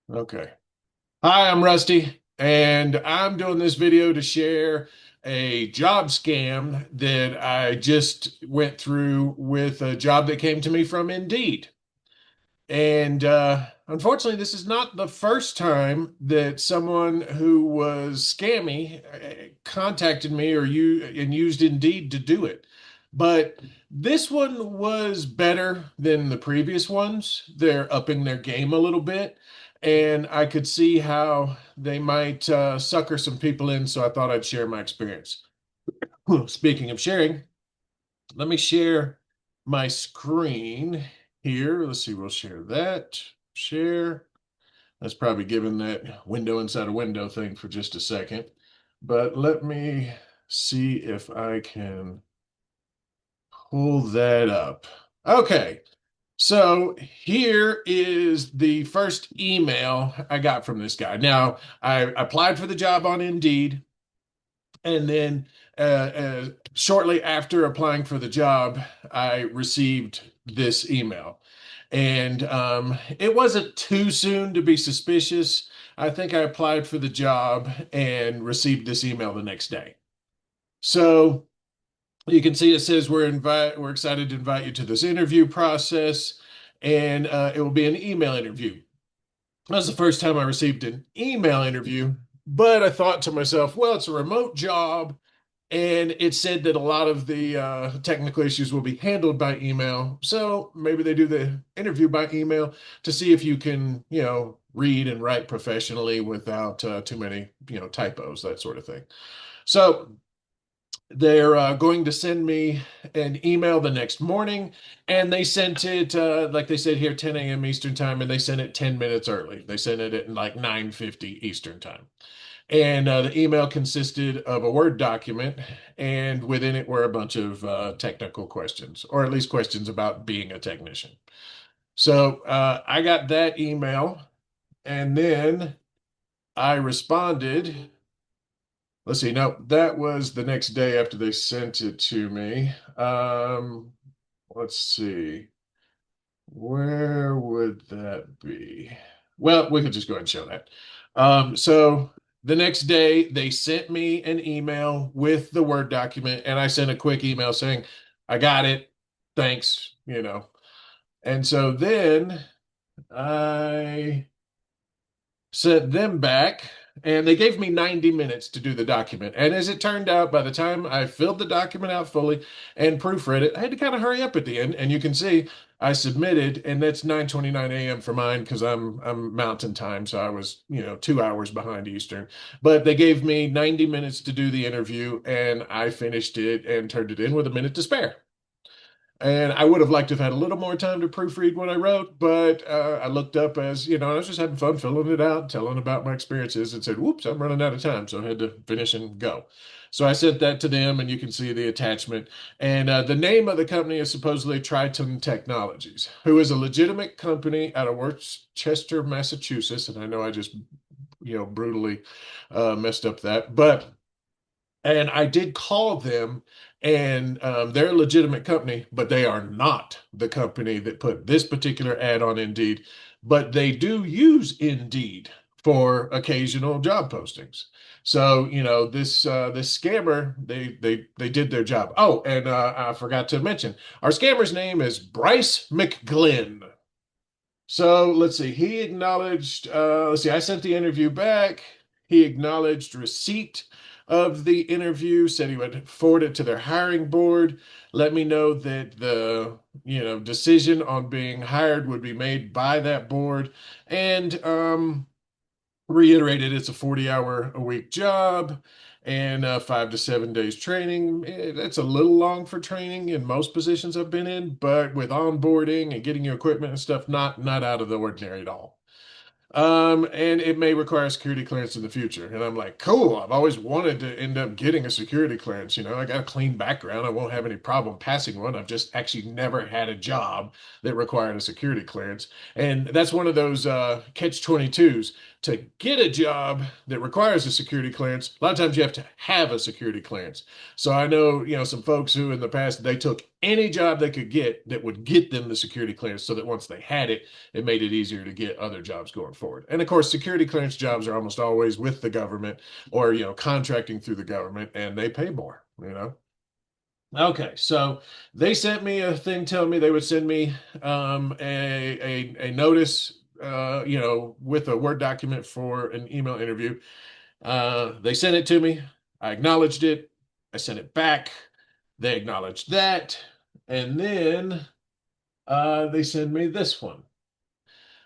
Okay. Hi, I'm Rusty, and I'm doing this video to share a job scam that I just went through with a job that came to me from Indeed. And unfortunately, this is not the first time that someone who was scammy contacted me or you and used Indeed to do it. But this one was better than the previous ones. They're upping their game a little bit, and I could see how they might sucker some people in, so I thought I'd share my experience. Speaking of sharing, let me share my screen here. Let's see, we'll share that. Share. That's probably giving that window inside a window thing for just a second. But let me see if I can pull that up. Okay. So here is the first email I got from this guy. Now, I applied for the job on Indeed. And then shortly after applying for the job, I received this email. And it wasn't too soon to be suspicious. I think I applied for the job and received this email the next day. So you can see it says we're excited to invite you to this interview process, and it will be an email interview. That was the first time I received an email interview, but I thought to myself, well, it's a remote job. And it said that a lot of the technical issues will be handled by email. So maybe they do the interview by email to see if you can, read and write professionally without too many, typos, that sort of thing. So they're going to send me an email the next morning, and they sent it, like they said here, 10 a.m. Eastern time, and they sent it 10 minutes early. They sent it at like 9:50 Eastern time. And the email consisted of a Word document, and within it were a bunch of technical questions, or at least questions about being a technician. So I got that email, and then I responded. Let's see, no, that was the next day after they sent it to me. Let's see, where would that be? Well, we could just go ahead and show that. So the next day, they sent me an email with the Word document, and I sent a quick email saying, I got it. Thanks. And so then I sent them back, and they gave me 90 minutes to do the document. And as it turned out, by the time I filled the document out fully and proofread it, I had to kind of hurry up at the end. And you can see I submitted, and that's 9:29 a.m. for mine because I'm Mountain Time, so I was 2 hours behind Eastern. But they gave me 90 minutes to do the interview, and I finished it and turned it in with a minute to spare. And I would have liked to have had a little more time to proofread what I wrote, but I looked up as, I was just having fun filling it out, telling about my experiences, and said, whoops, I'm running out of time. So I had to finish and go. So I sent that to them, and you can see the attachment. And the name of the company is supposedly Triton Technologies, who is a legitimate company out of Worcester, Massachusetts. And I know I just, brutally messed up that. And I did call them, and they're a legitimate company, but they are not the company that put this particular ad on Indeed. But they do use Indeed for occasional job postings. So, this scammer, they did their job. Oh, and I forgot to mention, our scammer's name is Bryce McGlynn. So let's see. He acknowledged, let's see, I sent the interview back. He acknowledged receipt of the interview, said he would forward it to their hiring board, let me know that the, decision on being hired would be made by that board, and reiterated it's a 40-hour a week job and 5 to 7 days training. That's a little long for training in most positions I've been in, but with onboarding and getting your equipment and stuff, not out of the ordinary at all. And it may require security clearance in the future. And I'm like, cool. I've always wanted to end up getting a security clearance. I got a clean background. I won't have any problem passing one. I've just actually never had a job that required a security clearance. And that's one of those catch 22s. To get a job that requires a security clearance, a lot of times you have to have a security clearance. So I know, some folks who in the past they took any job they could get that would get them the security clearance so that once they had it, it made it easier to get other jobs going forward. And of course, security clearance jobs are almost always with the government or, contracting through the government, and they pay more. Okay, so they sent me a thing telling me they would send me a notice, with a Word document for an email interview. They sent it to me. I acknowledged it. I sent it back. They acknowledged that. And then they send me this one.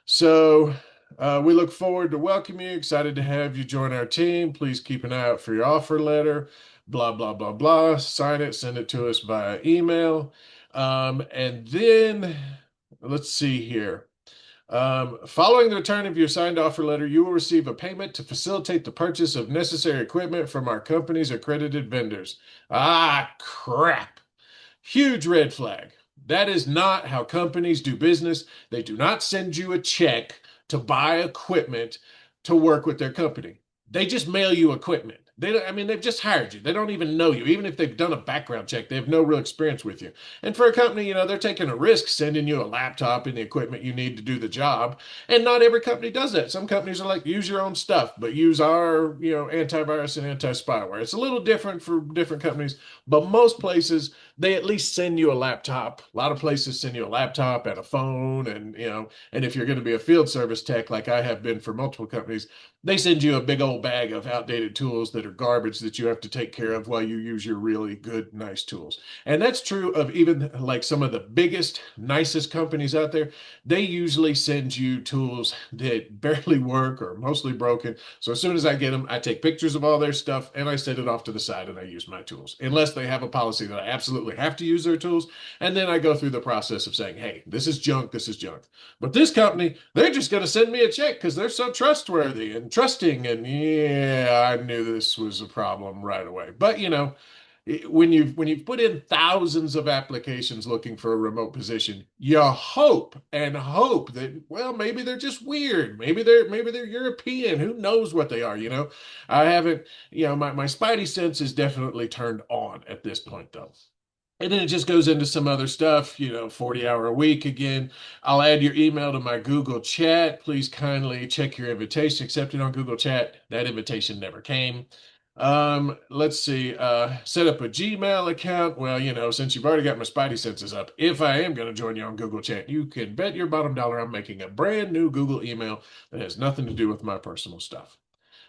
So we look forward to welcoming you. Excited to have you join our team. Please keep an eye out for your offer letter. Blah, blah, blah, blah. Sign it, send it to us via email. And then let's see here. Following the return of your signed offer letter, you will receive a payment to facilitate the purchase of necessary equipment from our company's accredited vendors. Ah, crap. Huge red flag. That is not how companies do business. They do not send you a check to buy equipment to work with their company. They just mail you equipment. I mean, they've just hired you. They don't even know you. Even if they've done a background check, they have no real experience with you. And for a company, they're taking a risk sending you a laptop and the equipment you need to do the job. And not every company does that. Some companies are like, use your own stuff, but use our, antivirus and anti-spyware. It's a little different for different companies, but most places, they at least send you a laptop. A lot of places send you a laptop and a phone, and if you're going to be a field service tech like I have been for multiple companies, they send you a big old bag of outdated tools that are garbage that you have to take care of while you use your really good, nice tools. And that's true of even like some of the biggest, nicest companies out there. They usually send you tools that barely work or mostly broken. So as soon as I get them, I take pictures of all their stuff and I set it off to the side and I use my tools, unless they have a policy that I absolutely have to use their tools. And then I go through the process of saying, hey, this is junk, this is junk. But this company, they're just going to send me a check because they're so trustworthy and trusting. And yeah, I knew this was a problem right away. But when you've put in thousands of applications looking for a remote position, you hope and hope that, well, maybe they're just weird. Maybe they're European. Who knows what they are? I haven't, my spidey sense is definitely turned on at this point though. And then it just goes into some other stuff, 40-hour a week again. I'll add your email to my Google chat. Please kindly check your invitation accepted on Google chat. That invitation never came. Let's see. Set up a Gmail account. Well, since you've already got my Spidey senses up, if I am going to join you on Google chat, you can bet your bottom dollar I'm making a brand new Google email that has nothing to do with my personal stuff.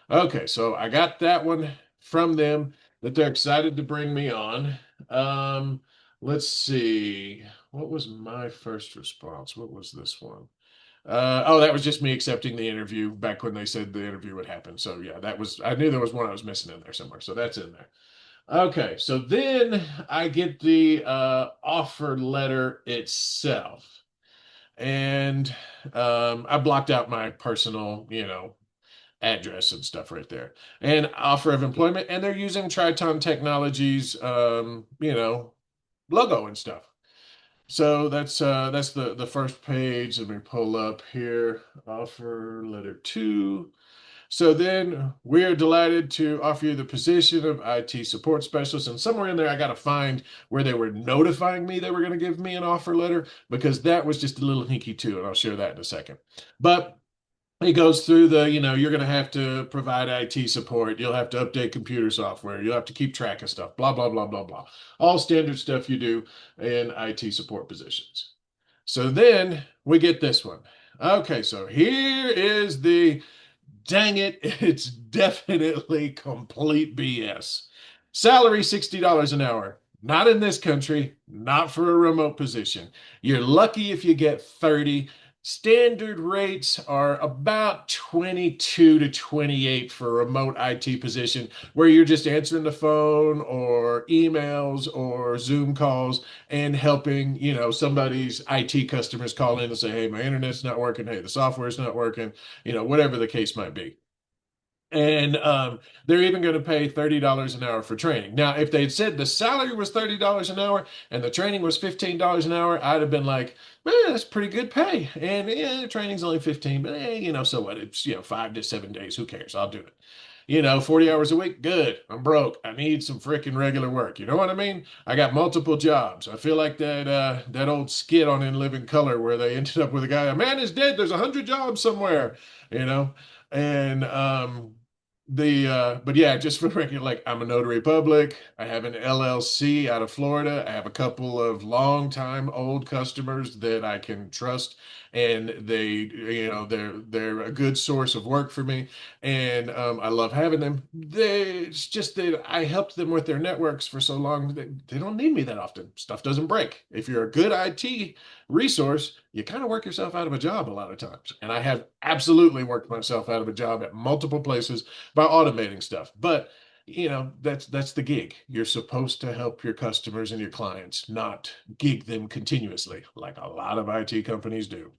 Okay, so I got that one from them that they're excited to bring me on. Um, let's see. What was my first response? What was this one? Oh, that was just me accepting the interview back when they said the interview would happen. So yeah, I knew there was one I was missing in there somewhere. So that's in there. Okay, so then I get the offer letter itself. And I blocked out my personal, address and stuff right there, and offer of employment, and they're using Triton Technologies, logo and stuff. So that's the first page. Let me pull up here. Offer letter two. So then we are delighted to offer you the position of IT support specialist. And somewhere in there, I got to find where they were notifying me they were going to give me an offer letter, because that was just a little hinky too. And I'll share that in a second. But he goes through you're going to have to provide IT support. You'll have to update computer software. You'll have to keep track of stuff, blah, blah, blah, blah, blah. All standard stuff you do in IT support positions. So then we get this one. Okay, so here is dang it, it's definitely complete BS. Salary $60 an hour. Not in this country, not for a remote position. You're lucky if you get 30. Standard rates are about 22 to 28 for a remote IT position where you're just answering the phone or emails or Zoom calls and helping, somebody's IT customers call in and say, hey, my internet's not working. Hey, the software's not working, whatever the case might be. And they're even going to pay $30 an hour for training. Now, if they'd said the salary was $30 an hour and the training was $15 an hour, I'd have been like, man, that's pretty good pay. And yeah, the training's only 15, but so what? It's 5 to 7 days. Who cares? I'll do it. 40 hours a week, good. I'm broke. I need some freaking regular work. You know what I mean? I got multiple jobs. I feel like that old skit on In Living Color where they ended up with a guy, a man is dead, there's 100 jobs somewhere, you know? And but yeah, just for the record, like I'm a notary public. I have an LLC out of Florida. I have a couple of long time old customers that I can trust, and they're a good source of work for me, and I love having them. It's just that I helped them with their networks for so long that they don't need me that often. Stuff doesn't break. If you're a good IT resource, you kind of work yourself out of a job a lot of times, and I have absolutely worked myself out of a job at multiple places by automating stuff. But that's the gig. You're supposed to help your customers and your clients, not gig them continuously like a lot of IT companies do.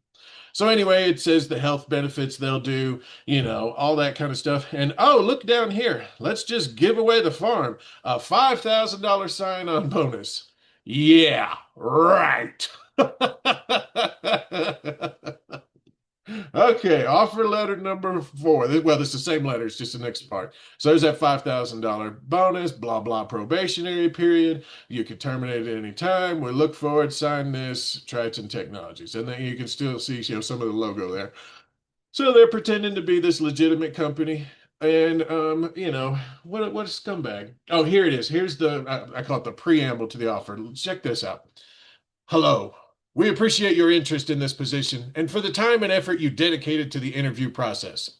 So anyway, it says the health benefits they'll do, all that kind of stuff. And oh, look down here. Let's just give away the farm. A $5,000 sign-on bonus. Yeah, right. Okay, offer letter number 4. Well, it's the same letter, it's just the next part. So there's that $5,000 bonus, blah, blah, probationary period. You can terminate at any time. We look forward, sign this, Triton Technologies. And then you can still see, some of the logo there. So they're pretending to be this legitimate company. And, what a scumbag. Oh, here it is. Here's I call it the preamble to the offer. Check this out. Hello. We appreciate your interest in this position and for the time and effort you dedicated to the interview process.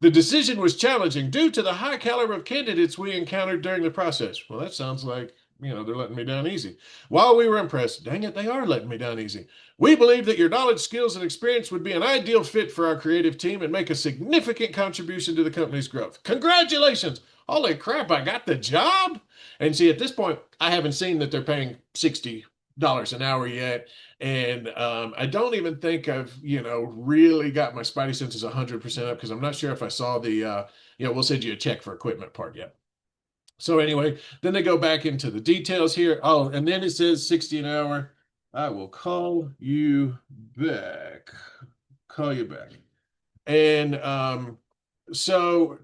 The decision was challenging due to the high caliber of candidates we encountered during the process. Well, that sounds like, they're letting me down easy. While we were impressed, dang it, they are letting me down easy. We believe that your knowledge, skills, and experience would be an ideal fit for our creative team and make a significant contribution to the company's growth. Congratulations! Holy crap, I got the job! And see, at this point, I haven't seen that they're paying $60 an hour yet. And I don't even think I've, really got my spidey senses 100% up because I'm not sure if I saw we'll send you a check for equipment part yet. So anyway, then they go back into the details here. Oh, and then it says 60 an hour. I will call you back. Call you back. And so,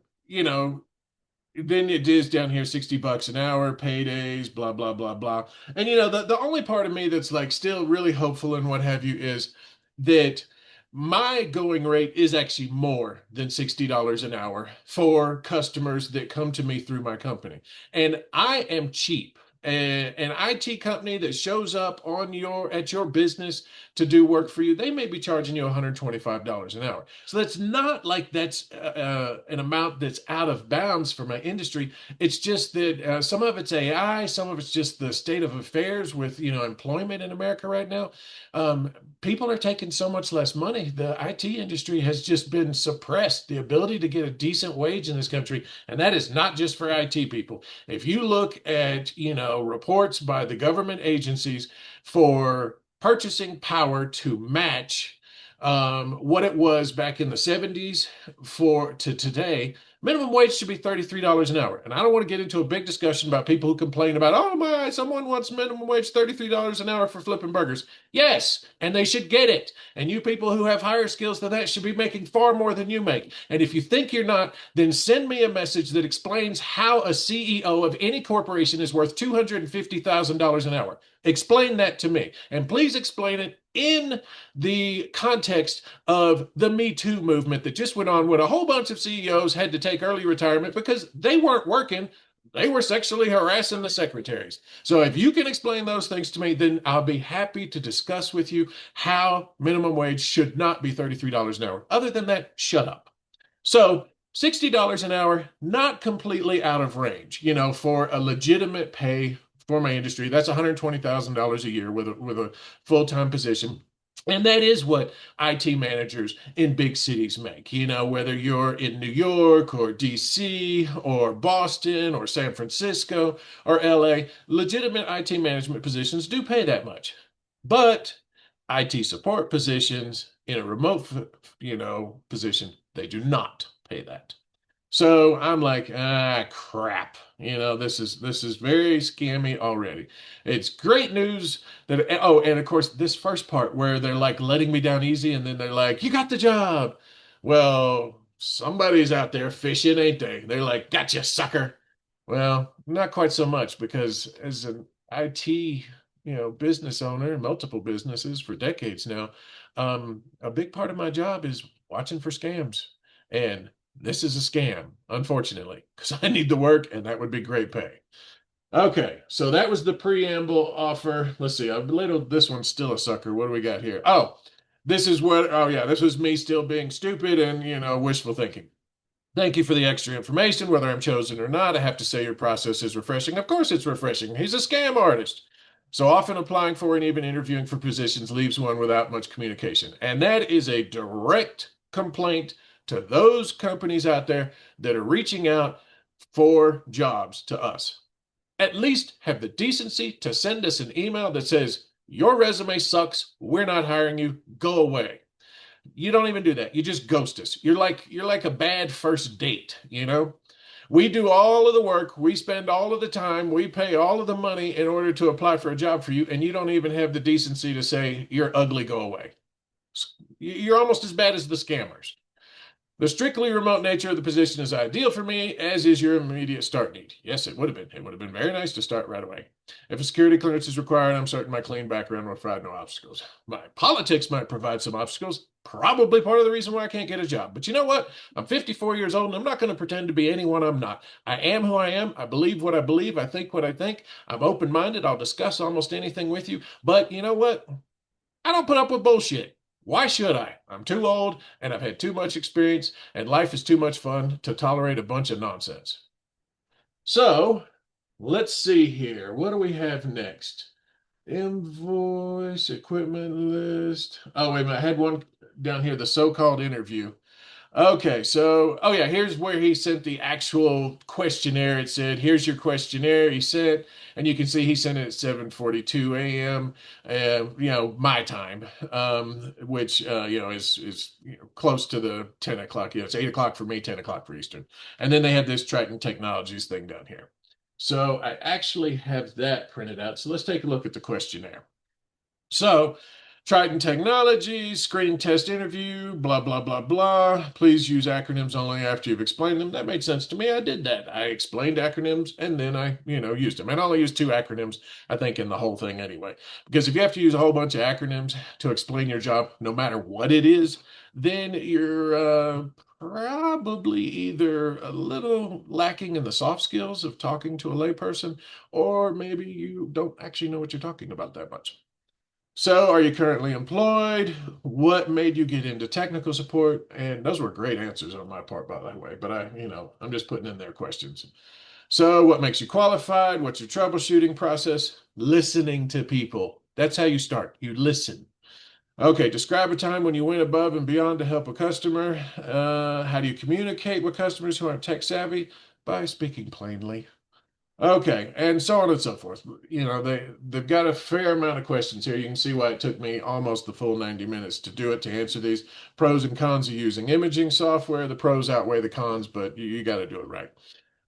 then it is down here $60 an hour, paydays, blah, blah, blah, blah. And the only part of me that's like still really hopeful and what have you is that my going rate is actually more than $60 an hour for customers that come to me through my company. And I am cheap. An IT company that shows up at your business to do work for you, they may be charging you $125 an hour. So that's not like that's an amount that's out of bounds for my industry. It's just that some of it's AI, some of it's just the state of affairs with employment in America right now. People are taking so much less money. The IT industry has just been suppressed. The ability to get a decent wage in this country, and that is not just for IT people. If you look at reports by the government agencies for purchasing power to match what it was back in the 70s to today, minimum wage should be $33 an hour. And I don't want to get into a big discussion about people who complain about, oh my, someone wants minimum wage $33 an hour for flipping burgers. Yes, and they should get it. And you people who have higher skills than that should be making far more than you make. And if you think you're not, then send me a message that explains how a CEO of any corporation is worth $250,000 an hour. Explain that to me. And please explain it in the context of the Me Too movement that just went on when a whole bunch of CEOs had to take early retirement because they weren't working. They were sexually harassing the secretaries. So if you can explain those things to me, then I'll be happy to discuss with you how minimum wage should not be $33 an hour. Other than that, shut up. So $60 an hour, not completely out of range, for a legitimate pay for my industry. That's $120,000 a year with a full-time position. And that is what IT managers in big cities make. Whether you're in New York or DC or Boston or San Francisco or LA, legitimate IT management positions do pay that much. But IT support positions in a remote, position, they do not pay that. So I'm like, crap. This is very scammy already. It's great news that, oh, and of course, this first part where they're like letting me down easy and then they're like, you got the job. Well, somebody's out there fishing, ain't they? They're like, gotcha, sucker. Well, not quite so much because as an IT, business owner, multiple businesses for decades now, a big part of my job is watching for scams. And this is a scam, unfortunately, because I need the work and that would be great pay. Okay, so that was the preamble offer. Let's see, I've labeled this one's still a sucker. What do we got here? Oh, oh yeah, this was me still being stupid and, wishful thinking. Thank you for the extra information. Whether I'm chosen or not, I have to say your process is refreshing. Of course, it's refreshing. He's a scam artist. So often applying for and even interviewing for positions leaves one without much communication. And that is a direct complaint to those companies out there that are reaching out for jobs to us. At least have the decency to send us an email that says, your resume sucks. We're not hiring you. Go away. You don't even do that. You just ghost us. You're like a bad first date. We do all of the work, we spend all of the time, we pay all of the money in order to apply for a job for you, and you don't even have the decency to say you're ugly, go away. You're almost as bad as the scammers. The strictly remote nature of the position is ideal for me, as is your immediate start need. Yes, it would have been. It would have been very nice to start right away. If a security clearance is required, I'm certain my clean background will provide no obstacles. My politics might provide some obstacles, probably part of the reason why I can't get a job. But you know what? I'm 54 years old and I'm not going to pretend to be anyone I'm not. I am who I am. I believe what I believe. I think what I think. I'm open minded. I'll discuss almost anything with you. But you know what? I don't put up with bullshit. Why should I? I'm too old and I've had too much experience and life is too much fun to tolerate a bunch of nonsense. So let's see here. What do we have next? Invoice, equipment list. Oh, wait a minute. I had one down here, the so-called interview. Okay, so oh yeah, here's where he sent the actual questionnaire. It said, "Here's your questionnaire." He sent, and you can see he sent it at 7:42 a.m. My time, which is close to the 10 o'clock. It's 8 o'clock for me, 10 o'clock for Eastern. And then they had this Triton Technologies thing down here. So I actually have that printed out. So let's take a look at the questionnaire. So, Triton Technologies, screening test interview, blah, blah, blah, blah. Please use acronyms only after you've explained them. That made sense to me. I did that. I explained acronyms and then I, used them. And I only used two acronyms, I think, in the whole thing anyway. Because if you have to use a whole bunch of acronyms to explain your job, no matter what it is, then you're probably either a little lacking in the soft skills of talking to a layperson, or maybe you don't actually know what you're talking about that much. So, are you currently employed? What made you get into technical support? And those were great answers on my part, by the way. But I'm just putting in their questions. So, what makes you qualified? What's your troubleshooting process? Listening to people. That's how you start. You listen. Okay, describe a time when you went above and beyond to help a customer. How do you communicate with customers who aren't tech savvy? By speaking plainly. Okay, and so on and so forth. They've got a fair amount of questions here. You can see why it took me almost the full 90 minutes to do it, to answer these. Pros and cons of using imaging software. The pros outweigh the cons, but you got to do it right.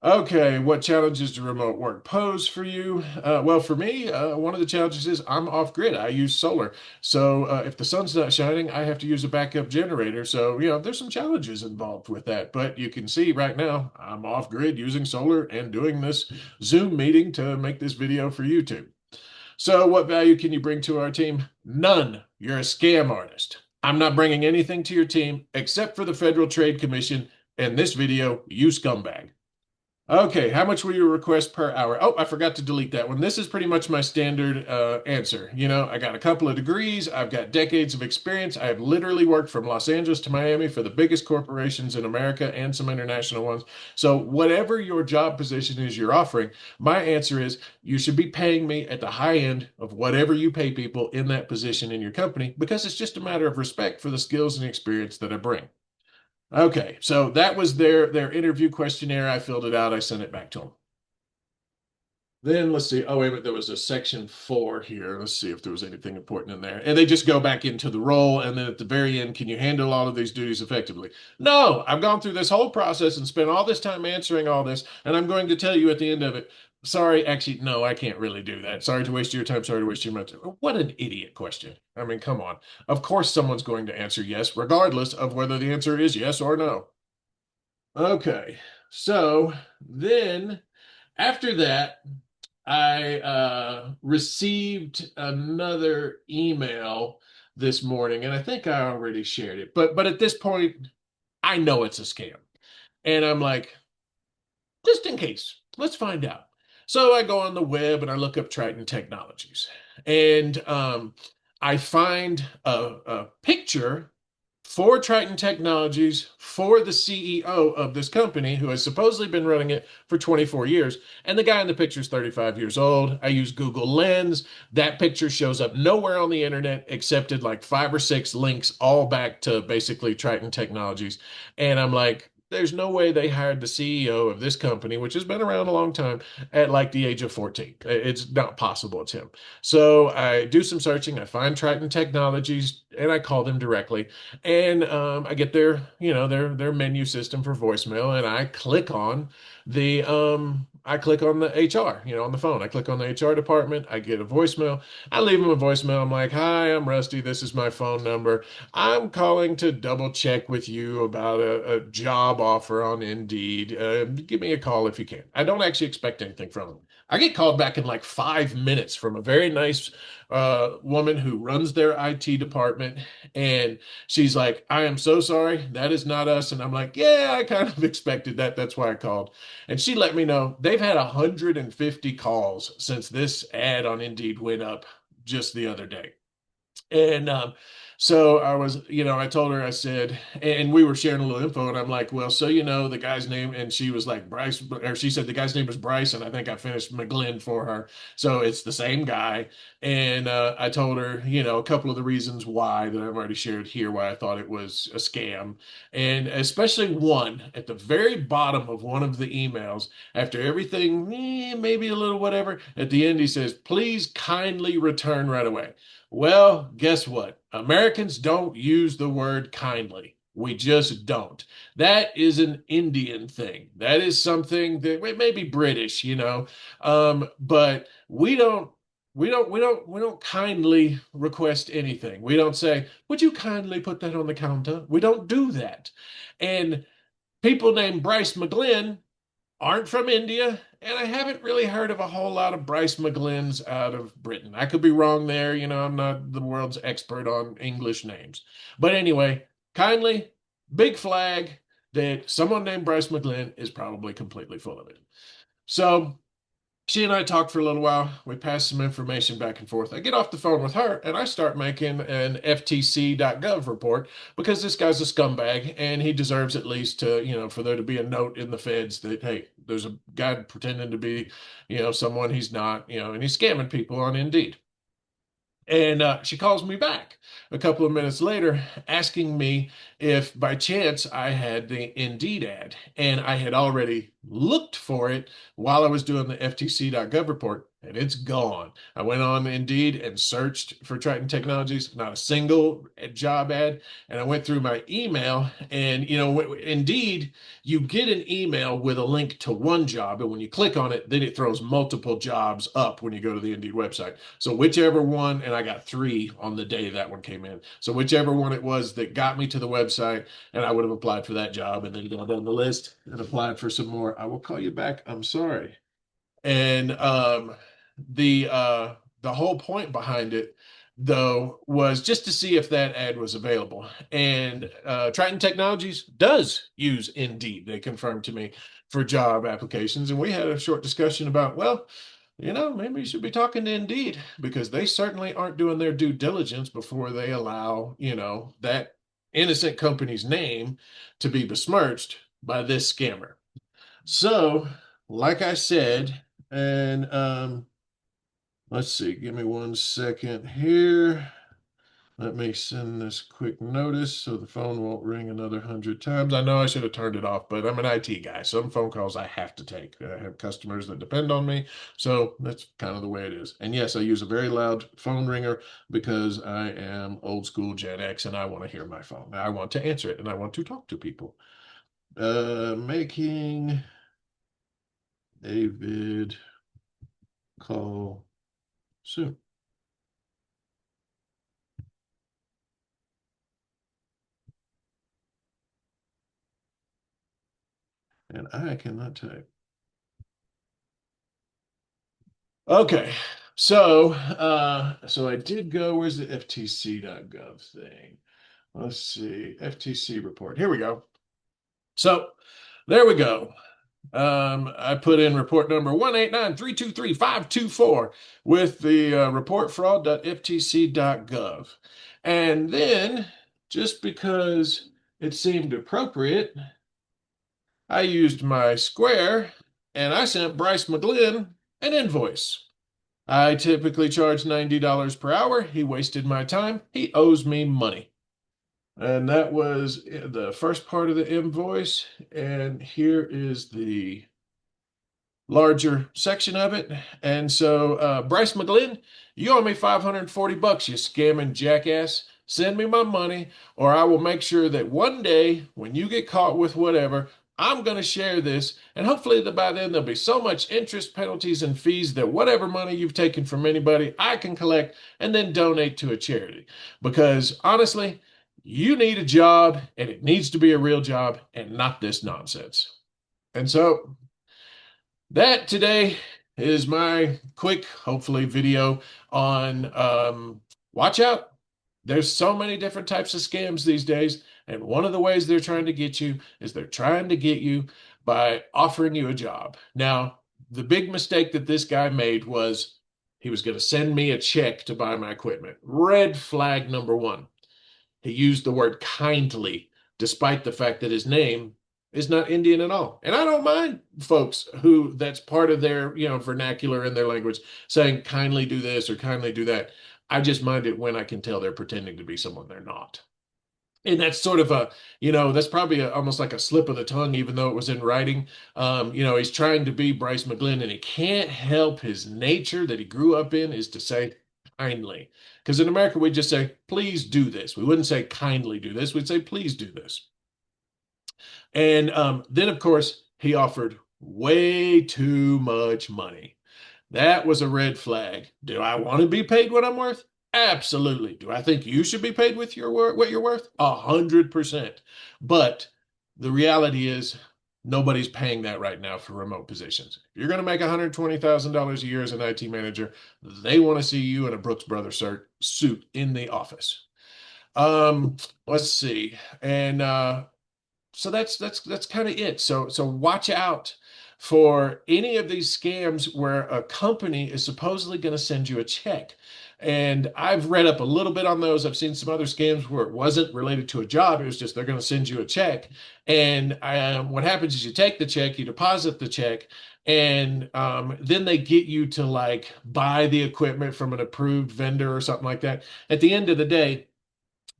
Okay, what challenges do remote work pose for you? Well, for me, one of the challenges is I'm off grid. I use solar. So if the sun's not shining, I have to use a backup generator. So, there's some challenges involved with that. But you can see right now, I'm off grid using solar and doing this Zoom meeting to make this video for YouTube. So, what value can you bring to our team? None. You're a scam artist. I'm not bringing anything to your team except for the Federal Trade Commission and this video, you scumbag. Okay, how much will you request per hour? Oh, I forgot to delete that one. This is pretty much my standard answer. I got a couple of degrees. I've got decades of experience. I have literally worked from Los Angeles to Miami for the biggest corporations in America and some international ones. So whatever your job position is you're offering, my answer is you should be paying me at the high end of whatever you pay people in that position in your company, because it's just a matter of respect for the skills and experience that I bring. Okay, so that was their interview questionnaire. I filled it out. I sent it back to them. Then let's see. Oh, wait a minute. There was a section 4 here. Let's see if there was anything important in there. And they just go back into the role. And then at the very end, can you handle all of these duties effectively? No, I've gone through this whole process and spent all this time answering all this. And I'm going to tell you at the end of it, sorry, actually, no, I can't really do that. Sorry to waste your time. Sorry to waste your money. What an idiot question. I mean, come on. Of course, someone's going to answer yes, regardless of whether the answer is yes or no. Okay. So then after that, I received another email this morning, and I think I already shared it. But at this point, I know it's a scam. And I'm like, just in case, let's find out. So I go on the web and I look up Triton Technologies, and I find a picture for Triton Technologies for the CEO of this company who has supposedly been running it for 24 years. And the guy in the picture is 35 years old. I use Google Lens. That picture shows up nowhere on the internet except in like five or six links, all back to basically Triton Technologies. And I'm like, there's no way they hired the CEO of this company, which has been around a long time, at like the age of 14. It's not possible it's him. So I do some searching. I find Triton Technologies and I call them directly. And I get their, their menu system for voicemail, and I click on the HR, on the phone. I click on the HR department. I get a voicemail. I leave them a voicemail. I'm like, "Hi, I'm Rusty. This is my phone number. I'm calling to double check with you about a job offer on Indeed. Give me a call if you can." I don't actually expect anything from them. I get called back in like 5 minutes from a very nice woman who runs their IT department, and she's like, "I am so sorry. That is not us." And I'm like, "Yeah, I kind of expected that. That's why I called." And she let me know they've had 150 calls since this ad on Indeed went up just the other day. And so I told her, I said, and we were sharing a little info, and I'm like, well, so the guy's name, and she was like Bryce, or she said the guy's name was Bryce, and I think I finished McGlynn for her, so it's the same guy. And I told her, a couple of the reasons why that I've already shared here, why I thought it was a scam, and especially one at the very bottom of one of the emails, after everything, maybe a little whatever, at the end he says, "Please kindly return right away." Well, guess what? Americans don't use the word kindly. We just don't. That is an Indian thing. That is something that it may be British, but we don't kindly request anything. We don't say, "Would you kindly put that on the counter?" We don't do that. And people named Bryce McGlynn aren't from India, and I haven't really heard of a whole lot of Bryce McGlynn's out of Britain. I could be wrong there. I'm not the world's expert on English names. But anyway, kindly, big flag that someone named Bryce McGlynn is probably completely full of it. So she and I talked for a little while. We passed some information back and forth. I get off the phone with her and I start making an FTC.gov report because this guy's a scumbag and he deserves at least for there to be a note in the feds that, hey, there's a guy pretending to be, someone he's not, and he's scamming people on Indeed. And she calls me back a couple of minutes later, asking me if by chance I had the Indeed ad. And I had already looked for it while I was doing the FTC.gov report, and it's gone. I went on Indeed and searched for Triton Technologies, not a single job ad. And I went through my email, and, Indeed, you get an email with a link to one job. And when you click on it, then it throws multiple jobs up when you go to the Indeed website. So whichever one, and I got three on the day that one came in. So whichever one it was that got me to the website, and I would have applied for that job and then gone down the list and applied for some more. I will call you back. I'm sorry. And the whole point behind it though was just to see if that ad was available. And Triton Technologies does use Indeed. They confirmed to me for job applications, and we had a short discussion about, well, maybe you should be talking to Indeed because they certainly aren't doing their due diligence before they allow, that innocent company's name to be besmirched by this scammer. So, like I said, and let's see, give me 1 second here. Let me send this quick notice so the phone won't ring another 100 times. I know I should have turned it off, but I'm an IT guy. Some phone calls I have to take. I have customers that depend on me, so that's kind of the way it is. And yes, I use a very loud phone ringer because I am old school Gen X and I want to hear my phone. I want to answer it and I want to talk to people. Making David call soon. and I cannot type. Okay, so I did go. Where's the FTC.gov thing? Let's see, FTC report. Here we go. So there we go. I put in report number 189323524 with the reportfraud.ftc.gov. And then, just because it seemed appropriate, I used my Square and I sent Bryce McGlynn an invoice. I typically charge $90 per hour. He wasted my time. He owes me money. And that was the first part of the invoice. And here is the larger section of it. And so, Bryce McGlynn, you owe me 540 bucks, you scamming jackass. Send me my money, or I will make sure that one day when you get caught with whatever, I'm going to share this. And hopefully, by then, there'll be so much interest, penalties, and fees that whatever money you've taken from anybody, I can collect and then donate to a charity. Because honestly, you need a job, and it needs to be a real job and not this nonsense. And so, that today is my quick, hopefully, video on watch out. There's so many different types of scams these days. And one of the ways they're trying to get you is they're trying to get you by offering you a job. Now, the big mistake that this guy made was he was going to send me a check to buy my equipment. Red flag number one. He used the word kindly, despite the fact that his name is not Indian at all. And I don't mind folks who that's part of their, vernacular in their language saying kindly do this or kindly do that. I just mind it when I can tell they're pretending to be someone they're not. And that's sort of that's probably almost like a slip of the tongue, even though it was in writing. He's trying to be Bryce McGlynn, and he can't help his nature that he grew up in is to say kindly. Because in America, we just say, please do this. We wouldn't say kindly do this. We'd say, please do this. And then, of course, he offered way too much money. That was a red flag. Do I want to be paid what I'm worth? Absolutely. Do I think you should be paid with what you're worth? 100%. But the reality is nobody's paying that right now for remote positions. If you're going to make $120,000 a year as an IT manager, they want to see you in a Brooks Brothers suit in the office. Let's see. And so that's kind of it. So watch out for any of these scams where a company is supposedly going to send you a check. And I've read up a little bit on those. I've seen some other scams where it wasn't related to a job. It was just they're going to send you a check. And what happens is you take the check, you deposit the check, and then they get you to like buy the equipment from an approved vendor or something like that. At the end of the day,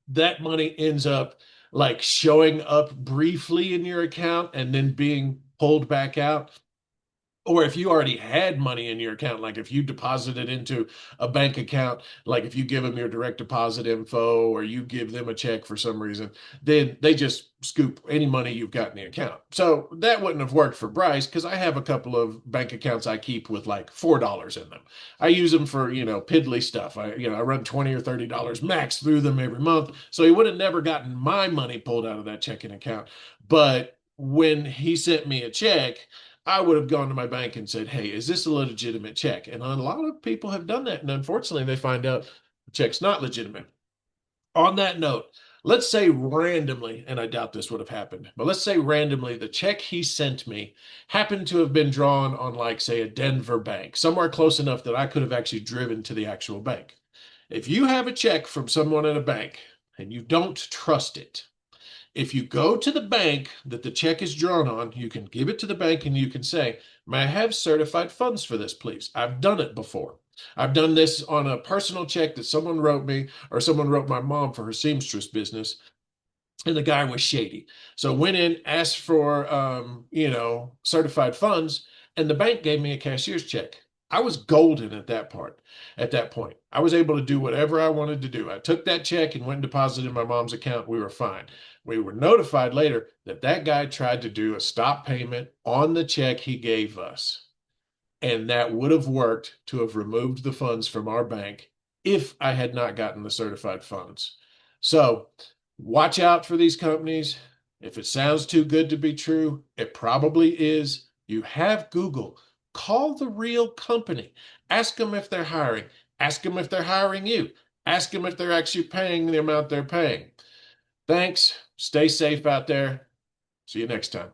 that money ends up like showing up briefly in your account and then being pulled back out. Or if you already had money in your account, like if you deposited into a bank account, like if you give them your direct deposit info or you give them a check for some reason, then they just scoop any money you've got in the account. So that wouldn't have worked for Bryce because I have a couple of bank accounts I keep with like $4 in them. I use them for, piddly stuff. I run $20 or $30 max through them every month. So he would have never gotten my money pulled out of that checking account. But when he sent me a check, I would have gone to my bank and said, hey, is this a legitimate check? And a lot of people have done that. And unfortunately, they find out the check's not legitimate. On that note, let's say randomly, and I doubt this would have happened, but let's say randomly the check he sent me happened to have been drawn on, like, say, a Denver bank, somewhere close enough that I could have actually driven to the actual bank. If you have a check from someone at a bank and you don't trust it, if you go to the bank that the check is drawn on, you can give it to the bank and you can say, may I have certified funds for this, please? I've done it before. I've done this on a personal check that someone wrote me or someone wrote my mom for her seamstress business. And the guy was shady. So went in, asked for, certified funds, and the bank gave me a cashier's check. I was golden at that part. At that point, I was able to do whatever I wanted to do. I took that check and went and deposited in my mom's account. We were fine. We were notified later that that guy tried to do a stop payment on the check he gave us. And that would have worked to have removed the funds from our bank if I had not gotten the certified funds. So watch out for these companies. If it sounds too good to be true, it probably is. You have Google. Call the real company. Ask them if they're hiring. Ask them if they're hiring you. Ask them if they're actually paying the amount they're paying. Thanks. Stay safe out there. See you next time.